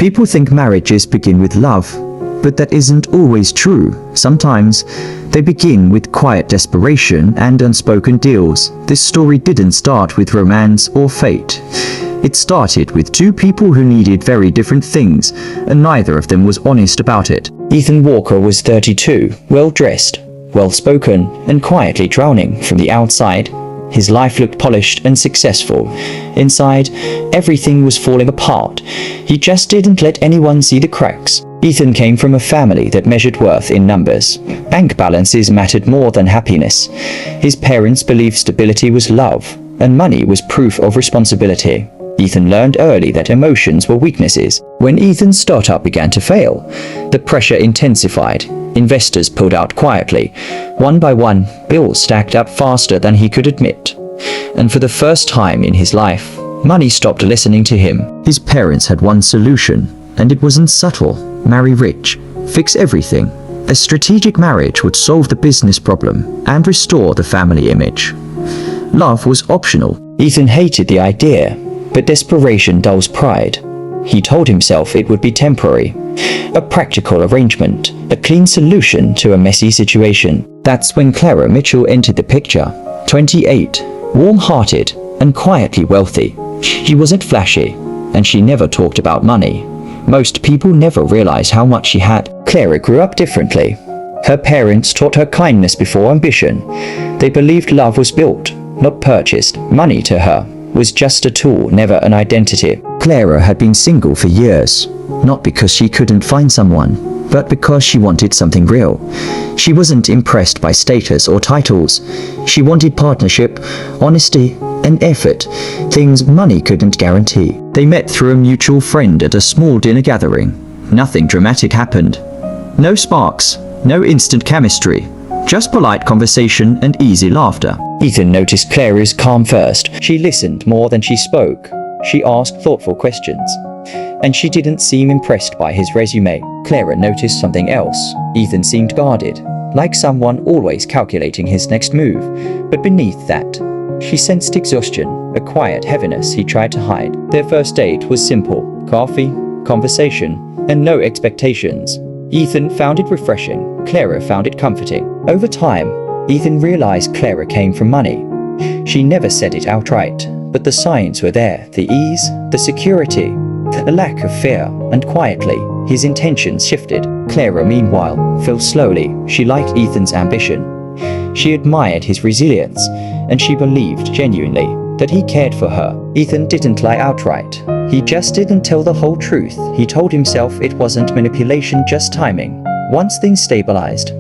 People think marriages begin with love, but that isn't always true. Sometimes they begin with quiet desperation and unspoken deals. This story didn't start with romance or fate. It started with two people who needed very different things, and neither of them was honest about it. Ethan Walker was 32, well-dressed, well-spoken, and quietly drowning from the outside. His life looked polished and successful. Inside, everything was falling apart. He just didn't let anyone see the cracks. Ethan came from a family that measured worth in numbers. Bank balances mattered more than happiness. His parents believed stability was love, and money was proof of responsibility. Ethan learned early that emotions were weaknesses. When Ethan's startup began to fail, the pressure intensified. Investors pulled out quietly. One by one, bills stacked up faster than he could admit. And for the first time in his life, money stopped listening to him. His parents had one solution, and it wasn't subtle. Marry rich, fix everything. A strategic marriage would solve the business problem and restore the family image. Love was optional. Ethan hated the idea, but desperation dulls pride. He told himself it would be temporary, a practical arrangement, a clean solution to a messy situation. That's when Clara Mitchell entered the picture. 28, warm-hearted, and quietly wealthy. She wasn't flashy, and she never talked about money. Most people never realize how much she had. Clara grew up differently. Her parents taught her kindness before ambition. They believed love was built, not purchased. Money to her was just a tool, never an identity. Clara had been single for years, not because she couldn't find someone, but because she wanted something real. She wasn't impressed by status or titles. She wanted partnership, honesty, and effort, things money couldn't guarantee. They met through a mutual friend at a small dinner gathering. Nothing dramatic happened. No sparks, no instant chemistry, just polite conversation and easy laughter. Ethan noticed Clara's calm first. She listened more than she spoke. She asked thoughtful questions, and she didn't seem impressed by his resume. Clara noticed something else. Ethan seemed guarded, like someone always calculating his next move. But beneath that, she sensed exhaustion, a quiet heaviness he tried to hide. Their first date was simple: coffee, conversation, and no expectations. Ethan found it refreshing. Clara found it comforting. Over time, Ethan realized Clara came from money. She never said it outright, but the signs were there: the ease, the security, a lack of fear, and quietly, his intentions shifted. Clara, meanwhile, fell slowly. She liked Ethan's ambition. She admired his resilience, and she believed genuinely that he cared for her. Ethan didn't lie outright. He just didn't tell the whole truth. He told himself it wasn't manipulation, just timing. Once things stabilized,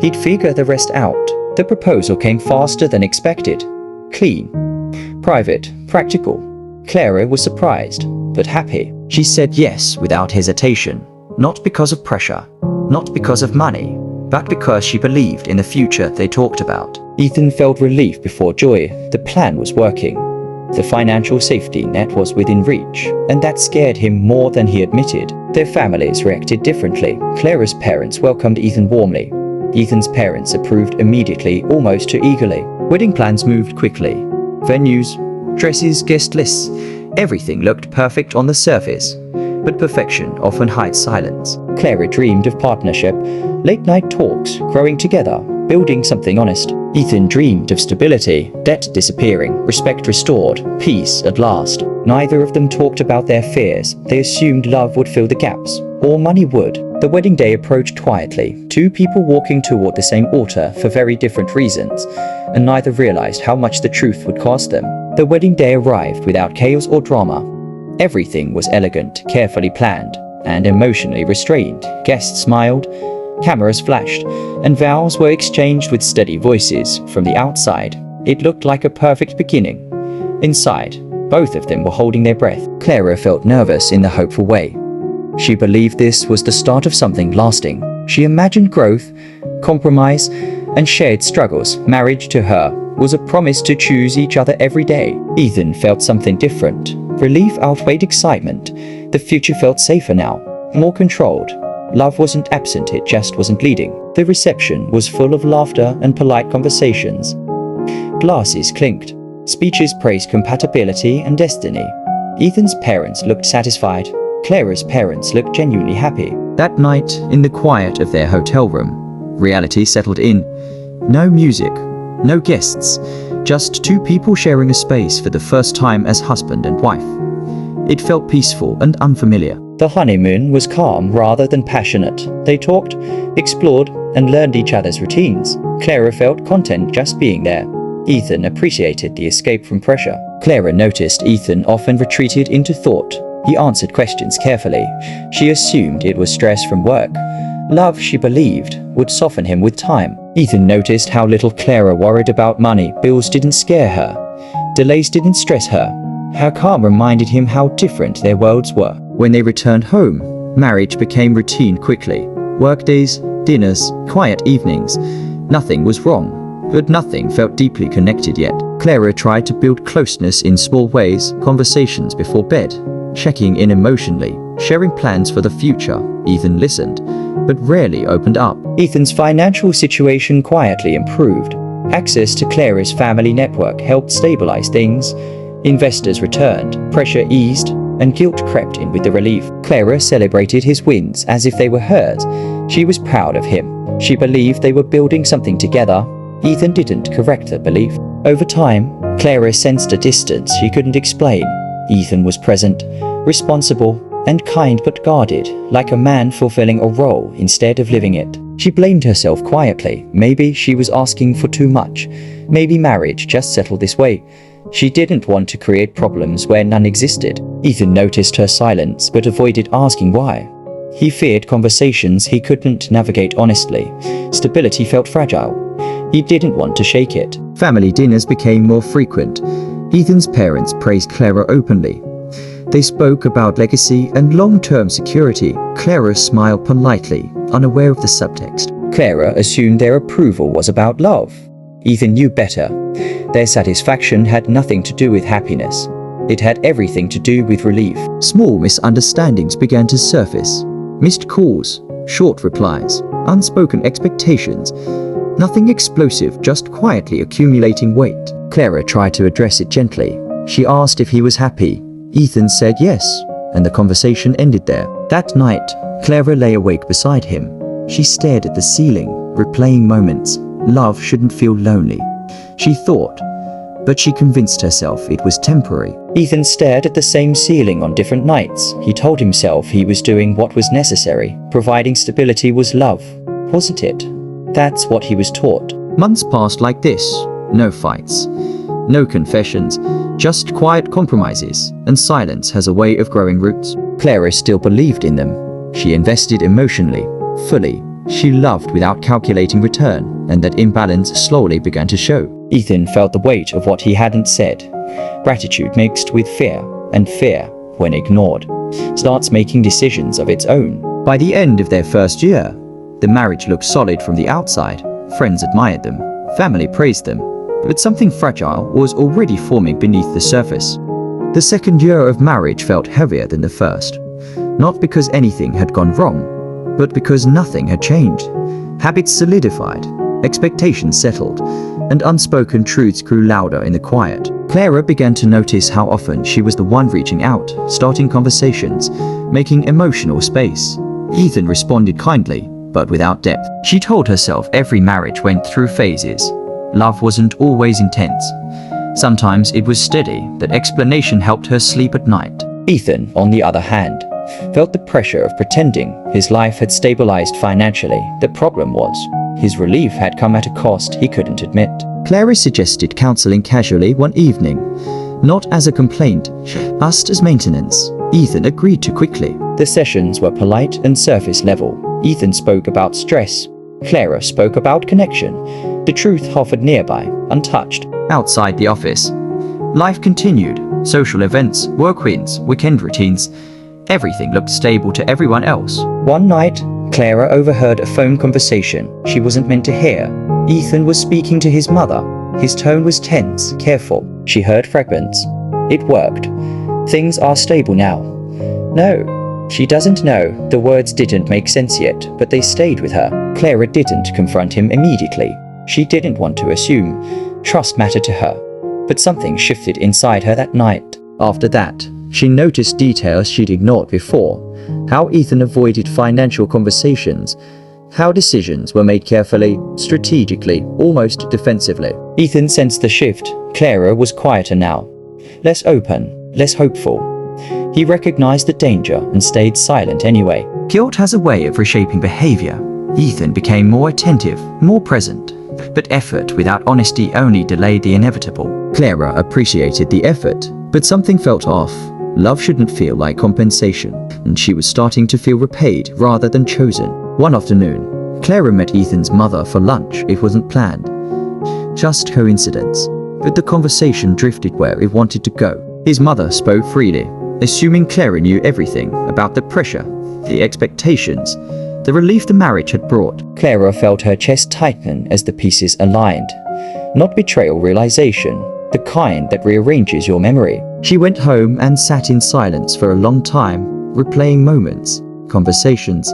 he'd figure the rest out. The proposal came faster than expected. Clean, private, practical. Clara was surprised, but happy. She said yes without hesitation, not because of pressure, not because of money, but because she believed in the future they talked about. Ethan felt relief before joy. The plan was working. The financial safety net was within reach, and that scared him more than he admitted. Their families reacted differently. Clara's parents welcomed Ethan warmly. Ethan's parents approved immediately, almost too eagerly. Wedding plans moved quickly. Venues, dresses, guest lists, everything looked perfect on the surface. But perfection often hides silence. Clara dreamed of partnership, late-night talks, growing together, building something honest. Ethan dreamed of stability, debt disappearing, respect restored, peace at last. Neither of them talked about their fears. They assumed love would fill the gaps, or money would. The wedding day approached quietly, two people walking toward the same altar for very different reasons, and neither realized how much the truth would cost them. The wedding day arrived without chaos or drama. Everything was elegant, carefully planned, and emotionally restrained. Guests smiled, cameras flashed, and vows were exchanged with steady voices. From the outside, it looked like a perfect beginning. Inside, both of them were holding their breath. Clara felt nervous in the hopeful way. She believed this was the start of something lasting. She imagined growth, compromise, and shared struggles. Marriage to her was a promise to choose each other every day. Ethan felt something different. Relief outweighed excitement. The future felt safer now, more controlled. Love wasn't absent, it just wasn't leading. The reception was full of laughter and polite conversations. Glasses clinked. Speeches praised compatibility and destiny. Ethan's parents looked satisfied. Clara's parents looked genuinely happy. That night, in the quiet of their hotel room, reality settled in. No music, no guests, just two people sharing a space for the first time as husband and wife. It felt peaceful and unfamiliar. The honeymoon was calm rather than passionate. They talked, explored, and learned each other's routines. Clara felt content just being there. Ethan appreciated the escape from pressure. Clara noticed Ethan often retreated into thought. He answered questions carefully. She assumed it was stress from work. Love, she believed, would soften him with time. Ethan noticed how little Clara worried about money. Bills didn't scare her. Delays didn't stress her. Her calm reminded him how different their worlds were. When they returned home, marriage became routine quickly. Workdays, dinners, quiet evenings. Nothing was wrong, but nothing felt deeply connected yet. Clara tried to build closeness in small ways, conversations before bed, checking in emotionally, sharing plans for the future. Ethan listened, but rarely opened up. Ethan's financial situation quietly improved. Access to Clara's family network helped stabilize things. Investors returned, pressure eased, and guilt crept in with the relief. Clara celebrated his wins as if they were hers. She was proud of him. She believed they were building something together. Ethan didn't correct the belief. Over time, Clara sensed a distance she couldn't explain. Ethan was present, responsible, and kind but guarded, like a man fulfilling a role instead of living it. She blamed herself quietly. Maybe she was asking for too much. Maybe marriage just settled this way. She didn't want to create problems where none existed. Ethan noticed her silence but avoided asking why. He feared conversations he couldn't navigate honestly. Stability felt fragile. He didn't want to shake it. Family dinners became more frequent. Ethan's parents praised Clara openly. They spoke about legacy and long-term security. Clara smiled politely, unaware of the subtext. Clara assumed their approval was about love. Ethan knew better. Their satisfaction had nothing to do with happiness. It had everything to do with relief. Small misunderstandings began to surface. Missed calls, short replies, unspoken expectations. Nothing explosive, just quietly accumulating weight. Clara tried to address it gently. She asked if he was happy. Ethan said yes, and the conversation ended there. That night, Clara lay awake beside him. She stared at the ceiling, replaying moments. Love shouldn't feel lonely, she thought, but she convinced herself it was temporary. Ethan stared at the same ceiling on different nights. He told himself he was doing what was necessary. Providing stability was love, wasn't it? That's what he was taught. Months passed like this. No fights, no confessions, just quiet compromises, and silence has a way of growing roots. Clara still believed in them. She invested emotionally, fully. She loved without calculating return, and that imbalance slowly began to show. Ethan felt the weight of what he hadn't said. Gratitude mixed with fear, and fear, when ignored, starts making decisions of its own. By the end of their first year, the marriage looked solid from the outside. Friends admired them, family praised them, but something fragile was already forming beneath the surface. The second year of marriage felt heavier than the first, not because anything had gone wrong, but because nothing had changed. Habits solidified, expectations settled, and unspoken truths grew louder in the quiet. Clara began to notice how often she was the one reaching out, starting conversations, making emotional space. Ethan responded kindly, but without depth. She told herself every marriage went through phases. Love wasn't always intense. Sometimes it was steady. That explanation helped her sleep at night. Ethan, on the other hand, felt the pressure of pretending. His life had stabilized financially. The problem was, his relief had come at a cost he couldn't admit. Clara suggested counseling casually one evening, not as a complaint, just as maintenance. Ethan agreed too quickly. The sessions were polite and surface level. Ethan spoke about stress. Clara spoke about connection. The truth hovered nearby, untouched. Outside the office, life continued. Social events, work wins, weekend routines. Everything looked stable to everyone else. One night, Clara overheard a phone conversation she wasn't meant to hear. Ethan was speaking to his mother. His tone was tense, careful. She heard fragments. It worked. Things are stable now. No, she doesn't know. The words didn't make sense yet, but they stayed with her. Clara didn't confront him immediately. She didn't want to assume. Trust mattered to her. But something shifted inside her that night. After that, She noticed details she'd ignored before. How Ethan avoided financial conversations. How decisions were made carefully, strategically, almost defensively. Ethan sensed the shift. Clara was quieter now. Less open, less hopeful. He recognized the danger and stayed silent anyway. Guilt has a way of reshaping behavior. Ethan became more attentive, more present. But effort without honesty only delayed the inevitable. Clara appreciated the effort, but something felt off. Love shouldn't feel like compensation, and she was starting to feel repaid rather than chosen. One afternoon, Clara met Ethan's mother for lunch. It wasn't planned. Just coincidence. But the conversation drifted where it wanted to go. His mother spoke freely, assuming Clara knew everything about the pressure, the expectations, the relief the marriage had brought. Clara felt her chest tighten as the pieces aligned. Not betrayal realization, the kind that rearranges your memory. She went home and sat in silence for a long time, replaying moments, conversations,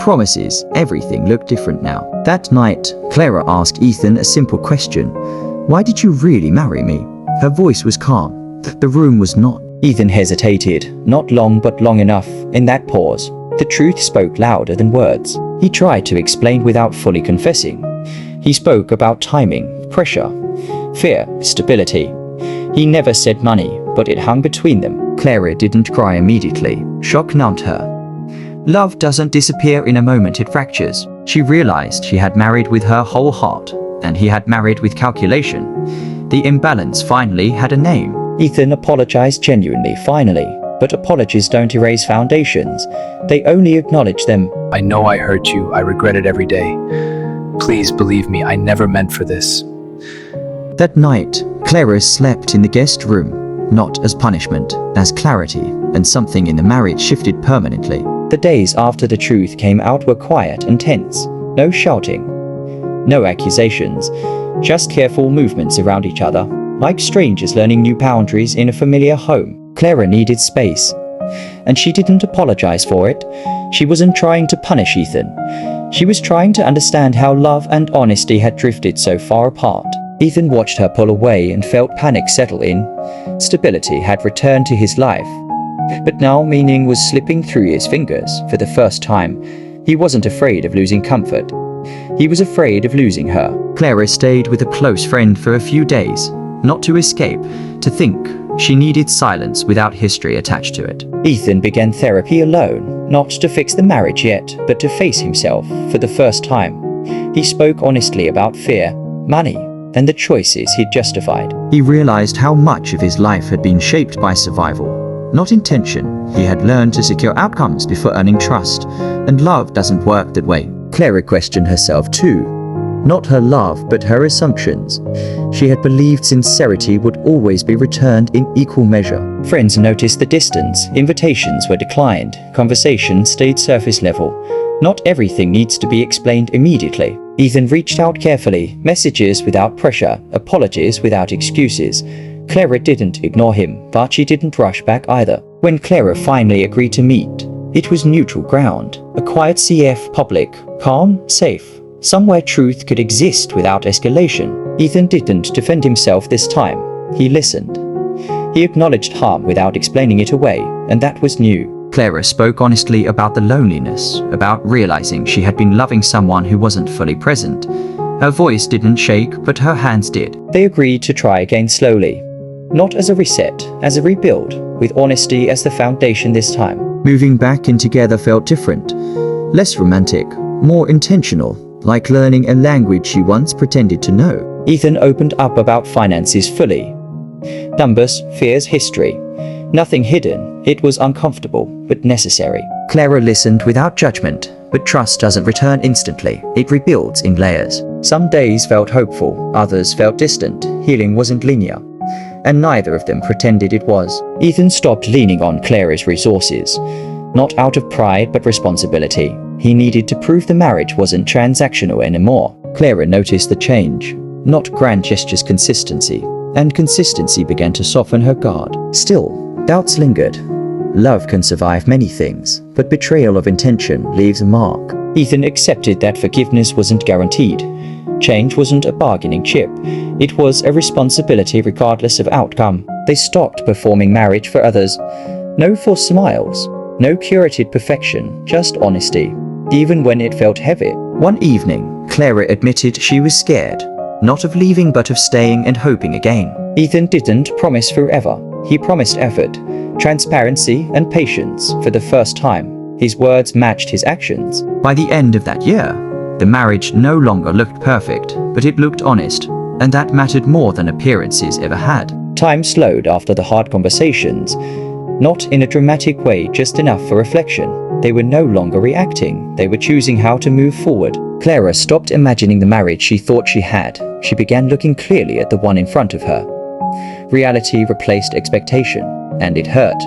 promises. Everything looked different now. That night, Clara asked Ethan a simple question. Why did you really marry me? Her voice was calm. The room was not. Ethan hesitated, not long but long enough. In that pause, the truth spoke louder than words. He tried to explain without fully confessing. He spoke about timing, pressure, fear, stability. He never said money, but it hung between them. Clara didn't cry immediately. Shock numbed her. Love doesn't disappear in a moment, it fractures. She realized she had married with her whole heart, and he had married with calculation. The imbalance finally had a name. Ethan apologized genuinely, finally. But apologies don't erase foundations. They only acknowledge them. I know I hurt you. I regret it every day. Please believe me, I never meant for this. That night, Clara slept in the guest room, not as punishment, as clarity, and something in the marriage shifted permanently. The days after the truth came out were quiet and tense. No shouting, no accusations, just careful movements around each other, like strangers learning new boundaries in a familiar home. Clara needed space, and she didn't apologize for it. She wasn't trying to punish Ethan. She was trying to understand how love and honesty had drifted so far apart. Ethan watched her pull away and felt panic settle in. Stability had returned to his life, but now meaning was slipping through his fingers. For the first time, he wasn't afraid of losing comfort. He was afraid of losing her. Clara stayed with a close friend for a few days, not to escape, to think. She needed silence without history attached to it. Ethan began therapy alone, not to fix the marriage yet, but to face himself for the first time. He spoke honestly about fear, money, and the choices he'd justified. He realized how much of his life had been shaped by survival, not intention. He had learned to secure outcomes before earning trust, and love doesn't work that way. Clara questioned herself too. Not her love, but her assumptions. She had believed sincerity would always be returned in equal measure. Friends noticed the distance, invitations were declined, conversation stayed surface level. Not everything needs to be explained immediately. Ethan reached out carefully, messages without pressure, apologies without excuses. Clara didn't ignore him, but she didn't rush back either. When Clara finally agreed to meet, it was neutral ground, a quiet CF, public, calm, safe. Somewhere truth could exist without escalation. Ethan didn't defend himself this time. He listened. He acknowledged harm without explaining it away, and that was new. Clara spoke honestly about the loneliness, about realizing she had been loving someone who wasn't fully present. Her voice didn't shake, but her hands did. They agreed to try again slowly. Not as a reset, as a rebuild, with honesty as the foundation this time. Moving back in together felt different. Less romantic, more intentional. Like learning a language she once pretended to know. Ethan opened up about finances fully. Numbers, fears, history. Nothing hidden. It was uncomfortable, but necessary. Clara listened without judgment, but trust doesn't return instantly. It rebuilds in layers. Some days felt hopeful, others felt distant. Healing wasn't linear, and neither of them pretended it was. Ethan stopped leaning on Clara's resources, not out of pride but responsibility. He needed to prove the marriage wasn't transactional anymore. Clara noticed the change, not grand gestures, consistency, and consistency began to soften her guard. Still, doubts lingered. Love can survive many things, but betrayal of intention leaves a mark. Ethan accepted that forgiveness wasn't guaranteed. Change wasn't a bargaining chip. It was a responsibility regardless of outcome. They stopped performing marriage for others. No forced smiles, no curated perfection, just honesty, even when it felt heavy. One evening, Clara admitted she was scared, not of leaving but of staying and hoping again. Ethan didn't promise forever. He promised effort, transparency, and patience for the first time. His words matched his actions. By the end of that year, the marriage no longer looked perfect, but it looked honest, and that mattered more than appearances ever had. Time slowed after the hard conversations, not in a dramatic way, just enough for reflection. They were no longer reacting, they were choosing how to move forward. Clara stopped imagining the marriage she thought she had. She began looking clearly at the one in front of her. Reality replaced expectation, and it hurt,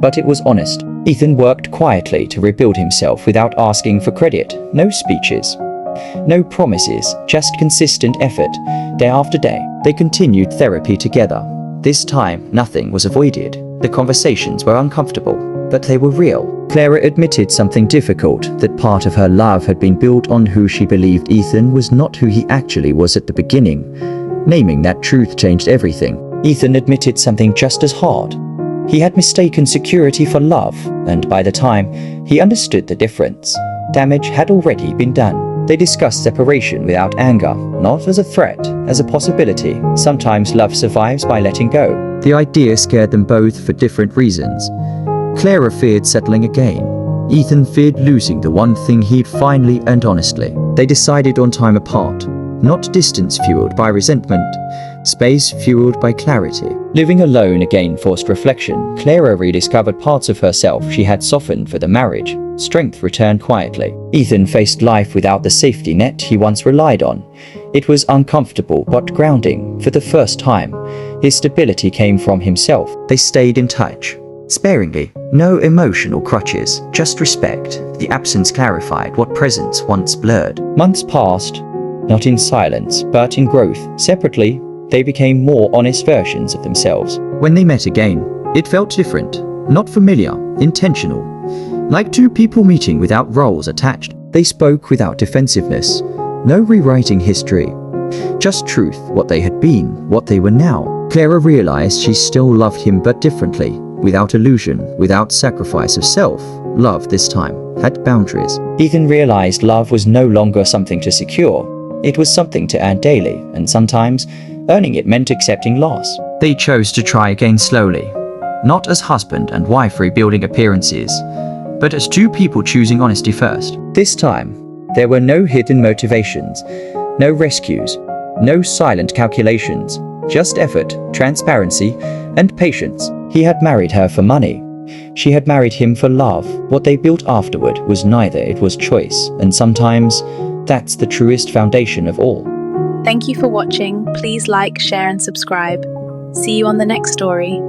but it was honest. Ethan worked quietly to rebuild himself without asking for credit. No speeches, no promises, just consistent effort, day after day. They continued therapy together. This time, nothing was avoided. The conversations were uncomfortable, but they were real. Clara admitted something difficult, that part of her love had been built on who she believed Ethan was, not who he actually was at the beginning. Naming that truth changed everything. Ethan admitted something just as hard. He had mistaken security for love, and by the time he understood the difference, damage had already been done. They discussed separation without anger, not as a threat, as a possibility. Sometimes love survives by letting go. The idea scared them both for different reasons. Clara feared settling again. Ethan feared losing the one thing he'd finally earned honestly. They decided on time apart, not distance fueled by resentment, space fueled by clarity. Living alone again forced reflection. Clara rediscovered parts of herself she had softened for the marriage. Strength returned quietly. Ethan faced life without the safety net he once relied on. It was uncomfortable but grounding. For the first time, his stability came from himself. They stayed in touch, sparingly. No emotional crutches, just respect. The absence clarified what presence once blurred. Months passed, not in silence, but in growth. Separately, they became more honest versions of themselves. When they met again, it felt different, not familiar, intentional. Like two people meeting without roles attached. They spoke without defensiveness. No rewriting history. Just truth, what they had been, what they were now. Clara realized she still loved him but differently, without illusion, without sacrifice of self. Love this time had boundaries. Ethan realized love was no longer something to secure. It was something to earn daily, and sometimes earning it meant accepting loss. They chose to try again slowly, not as husband and wife rebuilding appearances, but as two people choosing honesty first. This time, there were no hidden motivations, no rescues, no silent calculations, just effort, transparency, and patience. He had married her for money. She had married him for love. What they built afterward was neither, it was choice, and sometimes that's the truest foundation of all. Thank you for watching. Please like, share, and subscribe. See you on the next story.